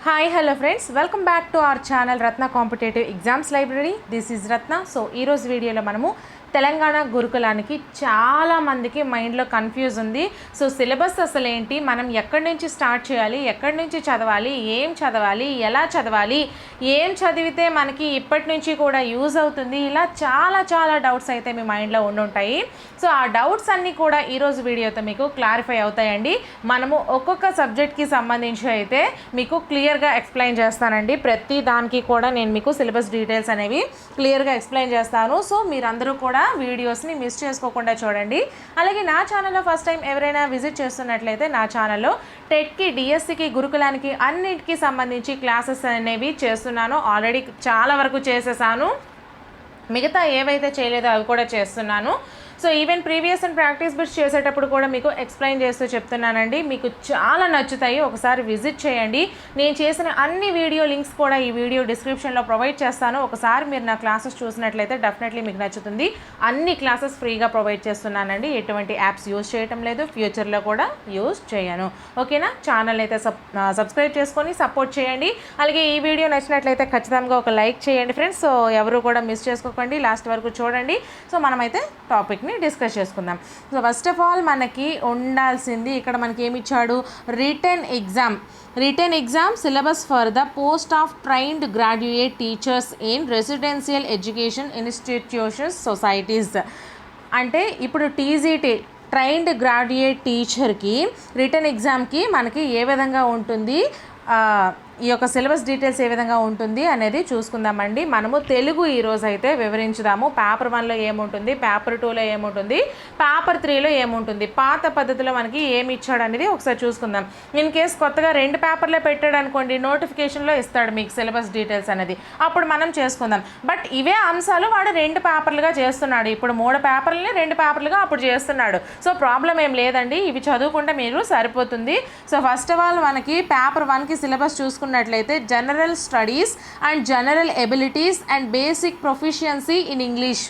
Hi, hello friends. Welcome back to our channel Ratna Competitive Exams Library. This is Ratna. So, ee roju video lo manamu Telangana గురుకులానికి చాలా మందికి మైండ్లో confuse ఉంది. So syllabus అసలు ఏంటి, మనం ఎక్కడి నుంచి స్టార్ట్ చేయాలి, ఎక్కడి నుంచి చదవాలి, ఏం చదవాలి, ఎలా చదవాలి, ఏం చదివితే మనకి ఇప్పటి నుంచి కూడా యూజ్ అవుతుంది, ఇలా చాలా చాలా డౌట్స్ అయితే మీ మైండ్లో ఉండుంటాయి. సో ఆ డౌట్స్ అన్నీ కూడా ఈరోజు వీడియోతో మీకు క్లారిఫై అవుతాయండి. మనము ఒక్కొక్క సబ్జెక్ట్కి సంబంధించి అయితే మీకు క్లియర్గా ఎక్స్ప్లెయిన్ చేస్తానండి. ప్రతి దానికి కూడా నేను మీకు సిలబస్ డీటెయిల్స్ అనేవి క్లియర్గా ఎక్స్ప్లెయిన్ చేస్తాను. సో మీరందరూ కూడా వీడియోస్ని మిస్ చేసుకోకుండా చూడండి. అలాగే నా ఛానల్లో ఫస్ట్ టైం ఎవరైనా విజిట్ చేస్తున్నట్లయితే నా ఛానల్లో టెట్కి, డిఎస్సికి, గురుకులానికి అన్నిటికీ సంబంధించి క్లాసెస్ అనేవి చేస్తున్నాను. ఆల్రెడీ చాలా వరకు చేసేసాను, మిగతా ఏవైతే చేయలేదో అవి కూడా చేస్తున్నాను. So even previous and practice bits చేసేటప్పుడు కూడా మీకు ఎక్స్ప్లెయిన్ చేస్తూ చెప్తున్నానండి. మీకు చాలా నచ్చుతాయి, ఒకసారి విజిట్ చేయండి. నేను చేసిన అన్ని వీడియో లింక్స్ కూడా ఈ వీడియో డిస్క్రిప్షన్లో ప్రొవైడ్ చేస్తాను. ఒకసారి మీరు నా క్లాసెస్ చూసినట్లయితే డెఫినెట్లీ మీకు నచ్చుతుంది. అన్ని క్లాసెస్ ఫ్రీగా ప్రొవైడ్ చేస్తున్నానండి. ఎటువంటి యాప్స్ యూజ్ చేయటం లేదు, ఫ్యూచర్లో కూడా యూజ్ చేయను. ఓకేనా? ఛానల్ అయితే సబ్స్క్రైబ్ చేసుకొని సపోర్ట్ చేయండి. అలాగే ఈ వీడియో నచ్చినట్లయితే ఖచ్చితంగా ఒక లైక్ చేయండి ఫ్రెండ్స్. సో ఎవరు కూడా మిస్ చేసుకోకండి, లాస్ట్ వరకు చూడండి. సో మనమైతే టాపిక్ని డిస్కస్ చేసుకుందాం. సో ఫస్ట్ ఆఫ్ ఆల్ మనకి ఉండాల్సింది ఇక్కడ మనకి ఏమి ఇచ్చాడు, written exam syllabus for the post of trained graduate teachers in residential education institutions societies. అంటే ఇప్పుడు టీజీటీ ట్రైన్డ్ గ్రాడ్యుయేట్ టీచర్కి రిటన్ ఎగ్జామ్కి మనకి ఏ విధంగా ఉంటుంది, ఈ యొక్క సిలబస్ డీటెయిల్స్ ఏ విధంగా ఉంటుంది అనేది చూసుకుందామండి. మనము తెలుగు ఈరోజు అయితే వివరించుదాము. పేపర్ 1లో ఏముంటుంది, పేపర్ 2లో ఏముంటుంది, పేపర్ 3లో ఏముంటుంది, పాత పద్ధతిలో మనకి ఏమి ఇచ్చాడు అనేది ఒకసారి చూసుకుందాం. ఇన్ కేస్ కొత్తగా 2 పేపర్లే పెట్టాడు అనుకోండి, నోటిఫికేషన్లో ఇస్తాడు మీకు సిలబస్ డీటెయిల్స్ అనేది, అప్పుడు మనం చేసుకుందాం. బట్ ఇవే అంశాలు వాడు 2 పేపర్లుగా చేస్తున్నాడు. ఇప్పుడు 3 పేపర్లని 2 పేపర్లుగా అప్పుడు చేస్తున్నాడు. సో ప్రాబ్లం ఏం లేదండి, ఇవి చదువుకుంటే మీరు సరిపోతుంది. సో ఫస్ట్ ఆఫ్ ఆల్ మనకి పేపర్ 1కి సిలబస్ చూసుకున్నట్లయితే general studies and general abilities and basic proficiency in English.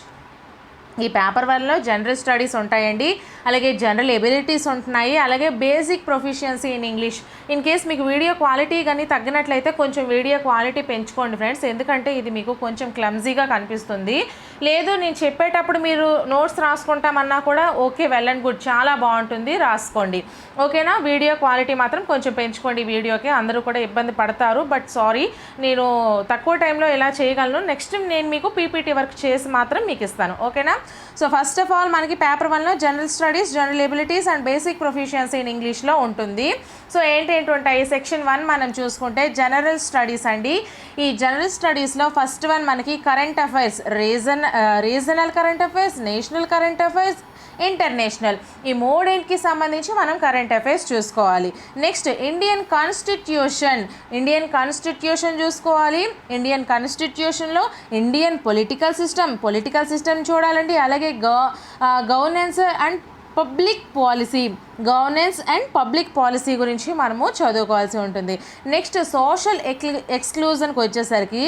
ఈ పేపర్ 1లో జనరల్ స్టడీస్ ఉంటాయండి, అలాగే జనరల్ ఎబిలిటీస్ ఉంటున్నాయి, అలాగే basic proficiency in English. In case మీకు వీడియో క్వాలిటీ కానీ తగ్గినట్లయితే కొంచెం వీడియో క్వాలిటీ పెంచుకోండి ఫ్రెండ్స్, ఎందుకంటే ఇది మీకు కొంచెం క్లమ్జీగా కనిపిస్తుంది. లేదు నేను చెప్పేటప్పుడు మీరు నోట్స్ రాసుకుంటామన్నా కూడా ఓకే, వెల్ అండ్ గుడ్, చాలా బాగుంటుంది, రాసుకోండి. ఓకేనా? వీడియో క్వాలిటీ మాత్రం కొంచెం పెంచుకోండి. వీడియోకి అందరూ కూడా ఇబ్బంది పడతారు, బట్ సారీ, నేను తక్కువ టైంలో ఎలా చేయగలను, నెక్స్ట్ నేను మీకు పీపీటీ వర్క్ చేసి మాత్రం మీకు ఇస్తాను. ఓకేనా? సో ఫస్ట్ ఆఫ్ ఆల్ మనకి పేపర్ 1లో general studies, general abilities and basic proficiency in ఇంగ్లీష్లో ఉంటుంది. సో ఏంటేంటి ఉంటాయి, సెక్షన్ 1 మనం చూసుకుంటే జనరల్ స్టడీస్ అండి. ఈ జనరల్ స్టడీస్లో ఫస్ట్ వన్ మనకి current affairs, regional current affairs, national current affairs, international, ఈ 3కి సంబంధించి మనం కరెంట్ అఫైర్స్ చూసుకోవాలి. నెక్స్ట్ ఇండియన్ కాన్స్టిట్యూషన్ చూసుకోవాలి. ఇండియన్ కాన్స్టిట్యూషన్లో ఇండియన్ పొలిటికల్ సిస్టమ్ చూడాలండి. అలాగే గవర్నెన్స్ అండ్ పబ్లిక్ పాలసీ గురించి మనము చదువుకోవాల్సి ఉంటుంది. నెక్స్ట్ సోషల్ ఎక్స్క్లూజన్కి వచ్చేసరికి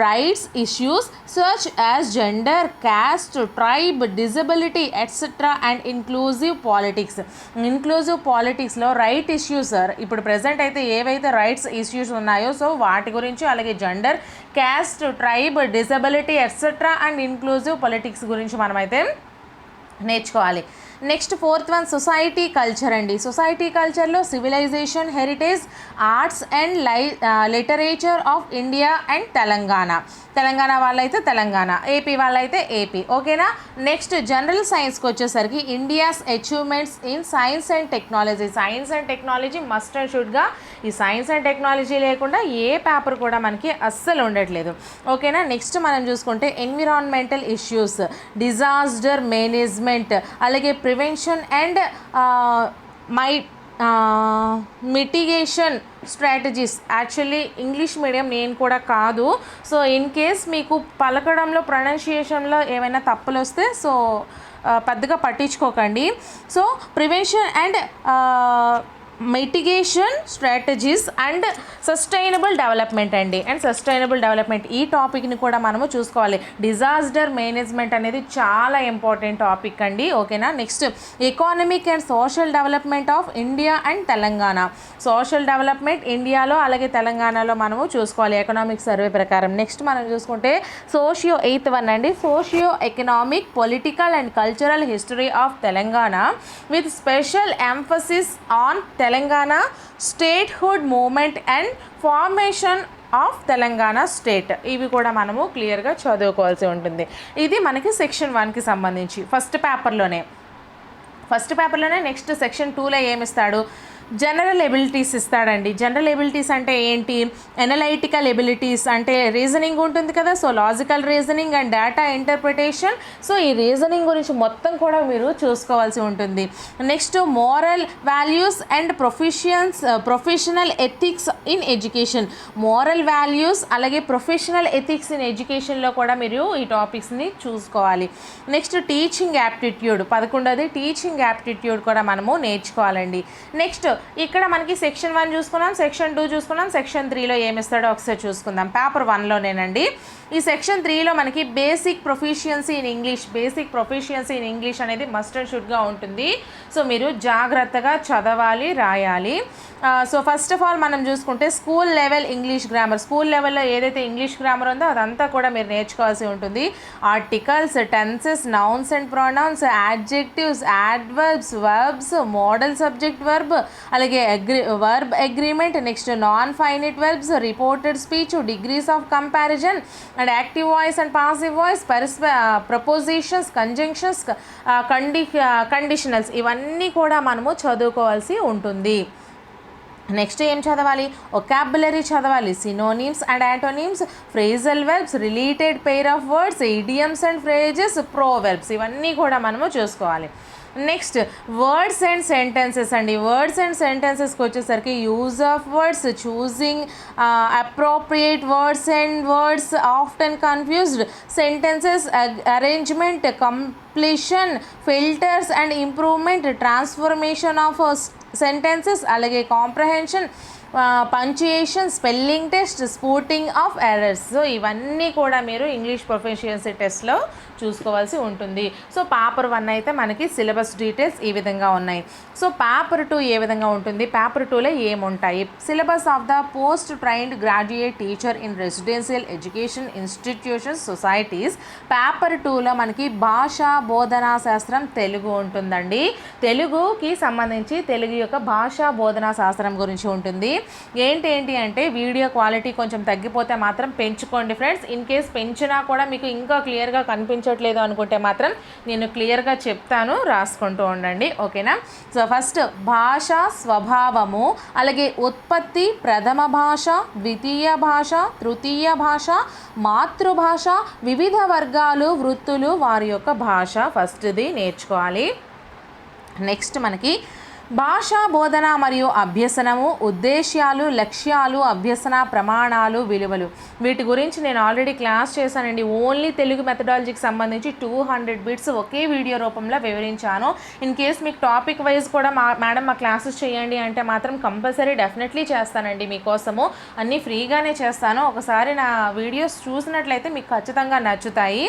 rights issues such as gender, caste, tribe, disability etcetera and inclusive పాలిటిక్స్లో రైట్ ఇష్యూస్, ఇప్పుడు ప్రజెంట్ అయితే ఏవైతే రైట్స్ ఇష్యూస్ ఉన్నాయో సో వాటి గురించి, అలాగే gender, caste, tribe, disability etcetera and inclusive politics గురించి మనమైతే నేర్చుకోవాలి. Next 4th one society culture అండి. సొసైటీ కల్చర్లో civilization, heritage, arts and literature of India and Telangana వాళ్ళైతే తెలంగాణ, ఏపీ వాళ్ళైతే ఏపీ. ఓకేనా? నెక్స్ట్ జనరల్ సైన్స్కి వచ్చేసరికి India's achievements in science and technology must and షుడ్గా. ఈ సైన్స్ అండ్ టెక్నాలజీ లేకుండా ఏ పేపర్ కూడా మనకి అస్సలు ఉండట్లేదు. ఓకేనా? నెక్స్ట్ మనం చూసుకుంటే ఎన్విరాన్మెంటల్ ఇష్యూస్, డిజాస్టర్ మేనేజ్మెంట్, అలాగే prevention and mitigation strategies. Actually English medium నేను కూడా కాదు, సో ఇన్ కేస్ మీకు పలకడంలో, ప్రొనౌన్సియేషన్లో ఏమైనా తప్పులు వస్తే సో పెద్దగా పట్టించుకోకండి. So prevention and mitigation strategies and sustainable development అండి. అండ్ సస్టైనబుల్ డెవలప్మెంట్ ఈ టాపిక్ని కూడా మనము చూసుకోవాలి. డిజాస్టర్ మేనేజ్మెంట్ అనేది చాలా ఇంపార్టెంట్ టాపిక్ అండి. ఓకేనా. Next economic and social development of India and Telangana. Social development ఇండియాలో అలాగే తెలంగాణలో మనము చూసుకోవాలి ఎకనామిక్ సర్వే ప్రకారం. నెక్స్ట్ మనం చూసుకుంటే సోషియో 8th వన్ అండి. Socio economic political and cultural history of Telangana with special emphasis on Telangana statehood movement and formation of Telangana state. ఇవి కూడా మనము క్లియర్గా చదువుకోవాల్సి ఉంటుంది. ఇది మనకి సెక్షన్ 1కి సంబంధించి ఫస్ట్ పేపర్లోనే. నెక్స్ట్ సెక్షన్ 2లో ఏమిస్తాడు, జనరల్ ఎబిలిటీస్ ఇస్తాడండి. జనరల్ ఎబిలిటీస్ అంటే ఏంటి, ఎనలైటికల్ ఎబిలిటీస్ అంటే రీజనింగ్ ఉంటుంది కదా, so logical reasoning and data interpretation. So ఈ రీజనింగ్ గురించి మొత్తం కూడా మీరు చూసుకోవాల్సి ఉంటుంది. Next moral values and professional ethics in education. Moral values అలాగే ప్రొఫెషనల్ ఎథిక్స్ ఇన్ ఎడ్యుకేషన్లో కూడా మీరు ఈ టాపిక్స్ని చూసుకోవాలి. నెక్స్ట్ టీచింగ్ యాప్టిట్యూడ్ 11ది టీచింగ్ యాప్టిట్యూడ్ కూడా మనము నేర్చుకోవాలండి. నెక్స్ట్ ఇక్కడ మనకి సెక్షన్ 1 చూసుకున్నాం, సెక్షన్ 2 చూసుకున్నాం, సెక్షన్ 3లో ఏమిస్తాడో ఒకసారి చూసుకుందాం. పేపర్ 1లోనేనండి. ఈ సెక్షన్ 3లో మనకి బేసిక్ ప్రొఫిషియన్సీ ఇన్ ఇంగ్లీష్ అనేది మస్ట్ అండ్ షుడ్గా ఉంటుంది. సో మీరు జాగ్రత్తగా చదవాలి, రాయాలి. సో ఫస్ట్ ఆఫ్ ఆల్ మనం చూసుకుంటే school level English grammar. School లెవెల్లో ఏదైతే ఇంగ్లీష్ గ్రామర్ ఉందో అదంతా కూడా మీరు నేర్చుకోవాల్సి ఉంటుంది. Articles, tenses, nouns and pronouns, adjectives, adverbs, verbs, modal subject verb, అలాగే verb agreement, next non finite verbs, reported speech, degrees of comparison and active voice and passive voice, prepositions, conjunctions, conditionals, ఇవన్నీ కూడా మనము చదువుకోవాల్సి ఉంటుంది. Next ఏం చదవాలి, vocabulary చదవాలి, synonyms and antonyms, phrasal verbs, related pair of words, idioms and phrases, proverbs, ఇవన్నీ కూడా మనము చూసుకోవాలి. నెక్స్ట్ వర్డ్స్ అండ్ సెంటెన్సెస్ అండి. వర్డ్స్ అండ్ సెంటెన్సెస్కి వచ్చేసరికి use of words, choosing appropriate words and words often confused, sentences arrangement, completion, filters and improvement, transformation of sentences, అలాగే comprehension, punctuation, spelling test, sporting of errors. So ఇవన్నీ కూడా మీరు English proficiency టెస్ట్లో చూసుకోవాల్సి ఉంటుంది. So paper 1 అయితే మనకి syllabus details ఈ విధంగా ఉన్నాయి. సో పేపర్ 2 ఏ విధంగా ఉంటుంది, పేపర్ 2లో ఏముంటాయి, syllabus of the post trained graduate teacher in residential education institutions societies. Paper 2లో మనకి భాషా బోధనా శాస్త్రం తెలుగు ఉంటుందండి. తెలుగుకి సంబంధించి తెలుగు యొక్క భాషా బోధనా శాస్త్రం గురించి ఉంటుంది. ఏంటి అంటే వీడియో క్వాలిటీ కొంచెం తగ్గిపోతే మాత్రం పెంచుకోండి ఫ్రెండ్స్. ఇన్ కేస్ పెంచినా కూడా మీకు ఇంకా క్లియర్గా కనిపించట్లేదు అనుకుంటే మాత్రం నేను క్లియర్గా చెప్తాను, రాసుకుంటూ ఉండండి. ఓకేనా. సో ఫస్ట్ భాష స్వభావము, అలాగే ఉత్పత్తి, ప్రథమ భాష, ద్వితీయ భాష, తృతీయ భాష, మాతృభాష, వివిధ వర్గాలు, వృత్తులు, వారి యొక్క భాష ఫస్ట్ది నేర్చుకోవాలి. నెక్స్ట్ మనకి భాషా బోధన మరియు అభ్యసనము, ఉద్దేశ్యాలు, లక్ష్యాలు, అభ్యసన ప్రమాణాలు, విలువలు. వీటి గురించి నేను ఆల్రెడీ క్లాస్ చేశానండి. ఓన్లీ తెలుగు మెథడాలజీకి సంబంధించి 200 బిట్స్ ఒకే వీడియో రూపంలో వివరించాను. ఇన్ కేస్ మీకు టాపిక్ వైజ్ కూడా మేడం మా క్లాసెస్ చేయండి అంటే మాత్రం కంపల్సరీ డెఫినెట్లీ చేస్తానండి. మీకోసము అన్నీ ఫ్రీగానే చేస్తాను. ఒకసారి నా వీడియోస్ చూసినట్లయితే మీకు ఖచ్చితంగా నచ్చుతాయి.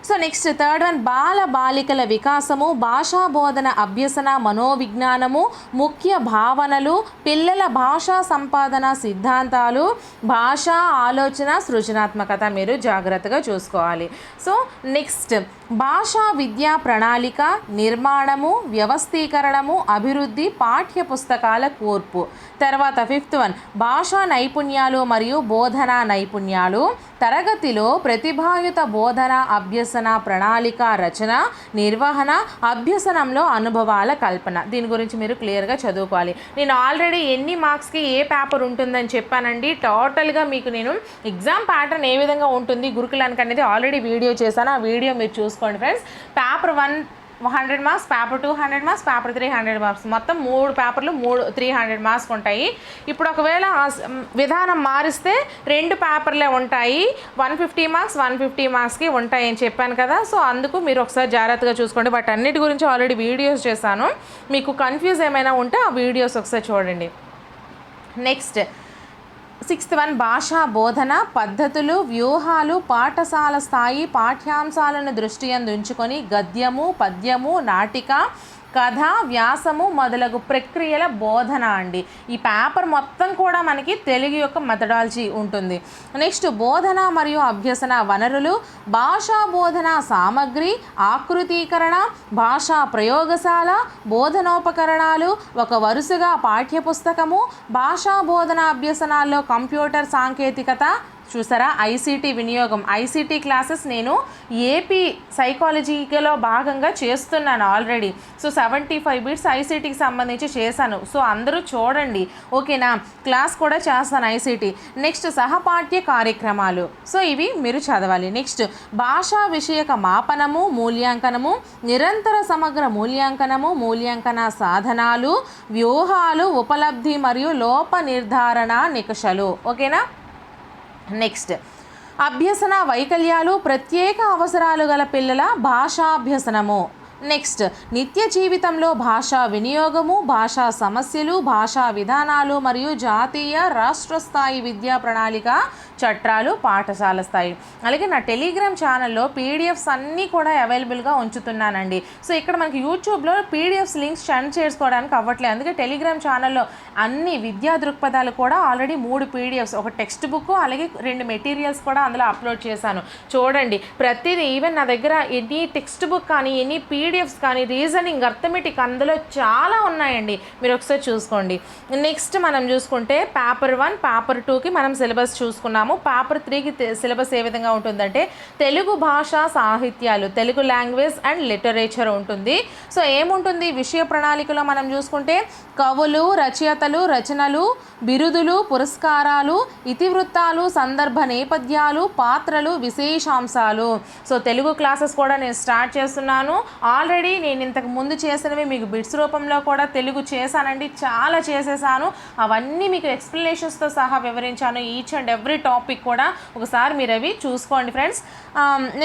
సో నెక్స్ట్ థర్డ్ వన్ బాల బాలికల వికాసము, భాషా బోధన, అభ్యసన, మనోవిజ్ఞానము, ముఖ్య భావనలు, పిల్లల భాషా సంపాదన సిద్ధాంతాలు, భాషా ఆలోచన, సృజనాత్మకత మీరు జాగ్రత్తగా చూసుకోవాలి. సో నెక్స్ట్ భాషా విద్యా ప్రణాళిక, నిర్మాణము, వ్యవస్థీకరణము, అభివృద్ధి, పాఠ్య పుస్తకాల కూర్పు. తర్వాత ఫిఫ్త్ వన్ భాషా నైపుణ్యాలు మరియు బోధనా నైపుణ్యాలు, తరగతిలో ప్రతిభాయుత బోధన, అభ్యసన, ప్రణాళిక రచన, నిర్వహణ, అభ్యసనంలో అనుభవాల కల్పన. దీని గురించి మీరు క్లియర్గా చదువుకోవాలి. నేను ఆల్రెడీ ఎన్ని మార్క్స్కి ఏ పేపర్ ఉంటుందని చెప్పానండి. టోటల్గా మీకు నేను ఎగ్జామ్ ప్యాటర్న్ ఏ విధంగా ఉంటుంది గురుకులానికి అనేది ఆల్రెడీ వీడియో చేశాను. ఆ వీడియో మీరు చూసుకోండి friends. Paper 1 100 marks, paper 2 100 marks, paper 3 100 marks, మొత్తం 3 పేపర్లు 300 మార్క్స్ ఉంటాయి. ఇప్పుడు ఒకవేళ విధానం మారిస్తే 2 పేపర్లే ఉంటాయి, 150 మార్క్స్ 150 మార్క్స్కి ఉంటాయి అని చెప్పాను కదా. సో అందుకు మీరు ఒకసారి జాగ్రత్తగా చూసుకోండి. బట్ అన్నిటి గురించి ఆల్రెడీ వీడియోస్ చేశాను, మీకు కన్ఫ్యూజ్ ఏమైనా ఉంటే ఆ వీడియోస్ ఒకసారి చూడండి. నెక్స్ట్ 6th వన్ భాషా బోధన పద్ధతులు, వ్యూహాలు, పాఠశాల స్థాయి పాఠ్యాంశాలను దృష్టి ఉంచుకొని గద్యము, పద్యము, నాటిక, కథ, వ్యాసము మొదలగు ప్రక్రియల బోధన అండి. ఈ పేపర్ మొత్తం కూడా మనకి తెలుగు యొక్క మెథడాలజీ ఉంటుంది. నెక్స్ట్ బోధన మరియు అభ్యసన వనరులు, భాషా బోధన సామగ్రి, ఆకృతీకరణ, భాషా ప్రయోగశాల, బోధనోపకరణాలు, ఒక వరుసగా పాఠ్యపుస్తకము, భాషా బోధన అభ్యసనాల్లో కంప్యూటర్ సాంకేతికత. చూసారా, ఐసీటీ వినియోగం, ఐసీటీ క్లాసెస్ నేను ఏపీ సైకాలజీలో భాగంగా చేస్తున్నాను ఆల్రెడీ. సో 75 బిట్స్ ఐసీటీకి సంబంధించి చేశాను. సో అందరూ చూడండి, ఓకేనా. క్లాస్ కూడా చేస్తాను ఐసీటీ. నెక్స్ట్ సహపాఠ్య కార్యక్రమాలు, సో ఇవి మీరు చదవాలి. నెక్స్ట్ భాషా విషయక మాపనము, మూల్యాంకనము, నిరంతర సమగ్ర మూల్యాంకనము, మూల్యాంకన సాధనాలు, వ్యూహాలు, ఉపలబ్ధి మరియు లోప నిర్ధారణ నికషాలు, ఓకేనా. నెక్స్ట్ అభ్యసన వైకల్యాలు, ప్రత్యేక అవసరాలు గల పిల్లల భాషాభ్యసనము. నెక్స్ట్ నిత్య జీవితంలో భాషా వినియోగము, భాషా సమస్యలు, భాషా విధానాలు మరియు జాతీయ రాష్ట్ర స్థాయి విద్యా ప్రణాళిక చట్టాలు పాఠశాల స్థాయి. అలాగే నా టెలిగ్రామ్ ఛానల్లో పీడిఎఫ్స్ అన్నీ కూడా అవైలబుల్గా ఉంచుతున్నానండి. సో ఇక్కడ మనకి యూట్యూబ్లో పీడిఎఫ్స్ లింక్స్ సెండ్ చేసుకోవడానికి అవ్వట్లేదు, అందుకే టెలిగ్రామ్ ఛానల్లో అన్ని విద్యా దృక్పథాలు కూడా ఆల్రెడీ 3 పీడిఎఫ్స్, ఒక టెక్స్ట్ బుక్, అలాగే 2 మెటీరియల్స్ కూడా అందులో అప్లోడ్ చేశాను. చూడండి ప్రతిదీ, ఈవెన్ నా దగ్గర ఎనీ టెక్స్ట్ బుక్ కానీ ఎనీ పీడిఎఫ్స్ కానీ రీజనింగ్, అర్థమెటిక్ అందులో చాలా ఉన్నాయండి, మీరు ఒకసారి చూసుకోండి. నెక్స్ట్ మనం చూసుకుంటే పేపర్ 1 పేపర్ 2కి మనం సిలబస్ చూసుకున్నాము. పేపర్ 3కి సిలబస్ ఏ విధంగా ఉంటుందంటే తెలుగు భాష సాహిత్యాలు, తెలుగు లాంగ్వేజ్ అండ్ లిటరేచర్ ఉంటుంది. సో ఏముంటుంది విషయ ప్రణాళికలో మనం చూసుకుంటే కవులు, రచయితలు, రచనలు, బిరుదులు, పురస్కారాలు, ఇతివృత్తాలు, సందర్భ నేపథ్యాలు, పాత్రలు, విశేషాంశాలు. సో తెలుగు క్లాసెస్ కూడా నేను స్టార్ట్ చేస్తున్నాను ఆల్రెడీ. నేను ఇంతకు ముందు చేసినవి మీకు బిట్స్ రూపంలో కూడా తెలుగు చేశానండి, చాలా చేసేసాను. అవన్నీ మీకు ఎక్స్ప్లెనేషన్స్తో సహా వివరించాను, ఈచ్ అండ్ ఎవ్రీ టాపిక్ కూడా. ఒకసారి మీరు అవి చూసుకోండి ఫ్రెండ్స్.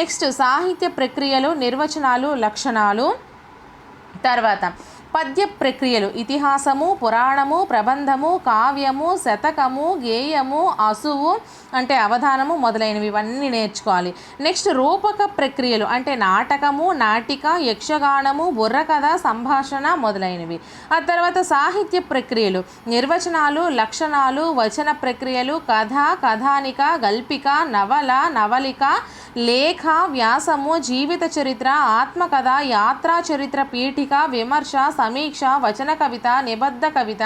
నెక్స్ట్ సాహిత్య ప్రక్రియలు, నిర్వచనాలు, లక్షణాలు. తర్వాత పద్య ప్రక్రియలు, ఇతిహాసము, పురాణము, ప్రబంధము, కావ్యము, శతకము, గేయము, అసువు అంటే అవధానము మొదలైనవి ఇవన్నీ నేర్చుకోవాలి. నెక్స్ట్ రూపక ప్రక్రియలు అంటే నాటకము, నాటిక, యక్షగానము, బుర్రకథ, సంభాషణ మొదలైనవి. ఆ తర్వాత సాహిత్య ప్రక్రియలు, నిర్వచనాలు, లక్షణాలు, వచన ప్రక్రియలు, కథ, కథానిక, గల్పిక, నవల, నవలిక, లేఖ, వ్యాసము, జీవిత చరిత్ర, ఆత్మకథ, యాత్రా చరిత్ర, పీఠిక, విమర్శ, సమీక్ష, వచన కవిత, నిబద్ధ కవిత.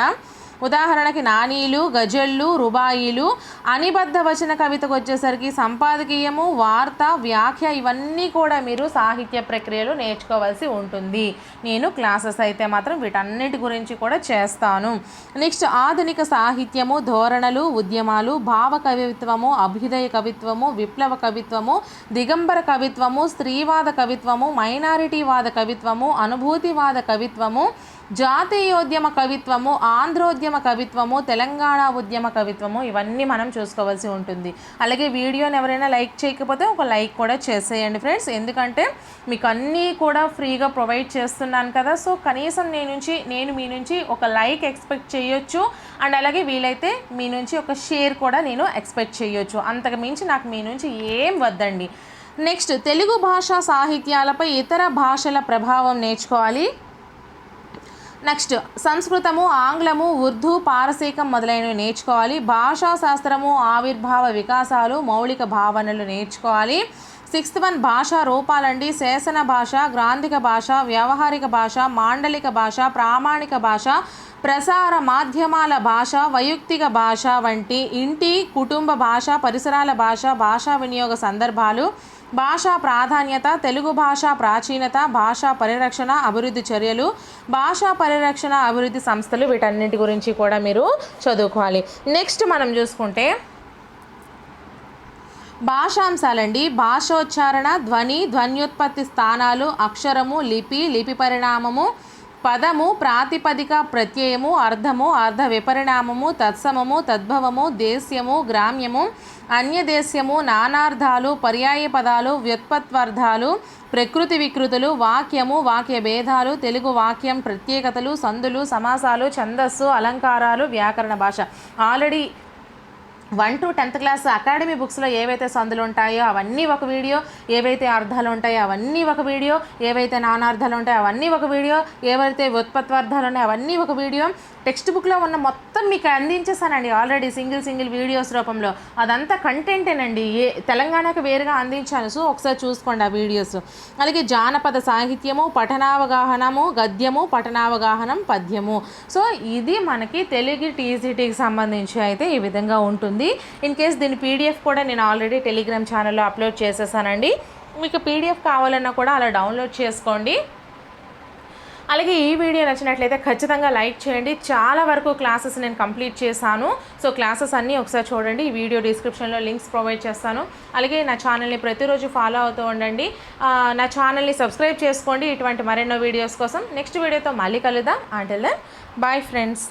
ఉదాహరణకి నానీలు, గజళ్ళు, రుబాయిలు. అనిబద్ధ వచన కవితకు వచ్చేసరికి సంపాదకీయము, వార్త, వ్యాఖ్య, ఇవన్నీ కూడా మీరు సాహిత్య ప్రక్రియలు నేర్చుకోవాల్సి ఉంటుంది. నేను క్లాసెస్ అయితే మాత్రం వీటన్నిటి గురించి కూడా చేస్తాను. నెక్స్ట్ ఆధునిక సాహిత్యము, ధోరణులు, ఉద్యమాలు, భావ కవిత్వము, అభ్యుదయ కవిత్వము, విప్లవ కవిత్వము, దిగంబర కవిత్వము, స్త్రీవాద కవిత్వము, మైనారిటీవాద కవిత్వము, అనుభూతివాద కవిత్వము, జాతీయోద్యమ కవిత్వము, ఆంధ్రోద్యమ కవిత్వము, తెలంగాణ ఉద్యమ కవిత్వము, ఇవన్నీ మనం చూసుకోవాల్సి ఉంటుంది. అలాగే వీడియోని ఎవరైనా లైక్ చేయకపోతే ఒక లైక్ కూడా చేసేయండి ఫ్రెండ్స్, ఎందుకంటే మీకు అన్నీ కూడా ఫ్రీగా ప్రొవైడ్ చేస్తున్నాను కదా. సో కనీసం నేను మీ నుంచి ఒక లైక్ ఎక్స్పెక్ట్ చేయొచ్చు, అండ్ అలాగే వీలైతే మీ నుంచి ఒక షేర్ కూడా నేను ఎక్స్పెక్ట్ చేయొచ్చు. అంతకు మించి నాకు మీ నుంచి ఏం వద్దండి. నెక్స్ట్ తెలుగు భాషా సాహిత్యాలపై ఇతర భాషల ప్రభావం నేర్చుకోవాలి. నెక్స్ట్ సంస్కృతము, ఆంగ్లము, ఉర్దూ, పారసీకం మొదలైనవి నేర్చుకోవాలి. భాషా శాస్త్రము, ఆవిర్భావ వికాసాలు, మౌలిక భావనలు నేర్చుకోవాలి. 6th వన్ భాషా రూపాలండి. శాసన భాష, గ్రాంధిక భాష, వ్యవహారిక భాష, మాండలిక భాష, ప్రామాణిక భాష, ప్రసార మాధ్యమాల భాష, వైయక్తిక భాష వంటి ఇంటి, కుటుంబ భాష, పరిసరాల భాష, భాషా వినియోగ సందర్భాలు, భాషా ప్రాధాన్యత, తెలుగు భాషా ప్రాచీనత, భాషా పరిరక్షణ అభివృద్ధి చర్యలు, భాషా పరిరక్షణ అభివృద్ధి సంస్థలు, వీటన్నిటి గురించి కూడా మీరు చదువుకోవాలి. నెక్స్ట్ మనం చూసుకుంటే భాషాంశాలండి. భాషోచ్చారణ, ధ్వని, ధ్వన్యుత్పత్తి స్థానాలు, అక్షరము, లిపి పరిణామము, పదము, ప్రాతిపదిక, ప్రత్యయము, అర్థము, అర్థ విపరిణామము, తత్సమము, తద్భవము, దేశ్యము, గ్రామ్యము, అన్యదేశ్యము, నానార్థాలు, పర్యాయ పదాలు, వ్యుత్పత్త్వర్థాలు, ప్రకృతి వికృతులు, వాక్యము, వాక్య భేదాలు, తెలుగు వాక్యం ప్రత్యేకతలు, సందులు, సమాసాలు, ఛందస్సు, అలంకారాలు, వ్యాకరణ భాష. Already 1 to 10th class academy బుక్స్లో ఏవైతే సందులు ఉంటాయో అవన్నీ ఒక వీడియో, ఏవైతే అర్థాలు ఉంటాయో అవన్నీ ఒక వీడియో, ఏవైతే నానార్థాలు ఉంటాయో అవన్నీ ఒక వీడియో, ఏవైతే వ్యుత్పత్త్వర్థాలు ఉన్నాయో అవన్నీ ఒక వీడియో. టెక్స్ట్ బుక్లో ఉన్న మొత్తం మీకు అందించేసానండి ఆల్రెడీ సింగిల్ వీడియోస్ రూపంలో. అదంతా కంటెంటేనండి, తెలంగాణకు వేరుగా అందించాను. సో ఒకసారి చూసుకోండి ఆ వీడియోస్. అలాగే జానపద సాహిత్యము, పఠనావగాహనము, గద్యము, పఠనావగాహనం, పద్యము. సో ఇది మనకి తెలుగు టీజీటీకి సంబంధించి అయితే ఈ విధంగా ఉంటుంది. ఇన్ కేస్ దీని పీడిఎఫ్ కూడా నేను ఆల్రెడీ టెలిగ్రామ్ ఛానల్లో అప్లోడ్ చేసేసానండి. మీకు పీడిఎఫ్ కావాలన్నా కూడా అలా డౌన్లోడ్ చేసుకోండి. అలాగే ఈ వీడియో నచ్చినట్లయితే ఖచ్చితంగా లైక్ చేయండి. చాలా వరకు క్లాసెస్ నేను కంప్లీట్ చేశాను. సో క్లాసెస్ అన్నీ ఒకసారి చూడండి. ఈ వీడియో డిస్క్రిప్షన్లో లింక్స్ ప్రొవైడ్ చేస్తాను. అలాగే నా ఛానల్ని ప్రతిరోజు ఫాలో అవుతూ ఉండండి. నా ఛానల్ని సబ్స్క్రైబ్ చేసుకోండి ఇటువంటి మరెన్నో వీడియోస్ కోసం. నెక్స్ట్ వీడియోతో మళ్ళీ కలుద్దాం. Until then bye friends.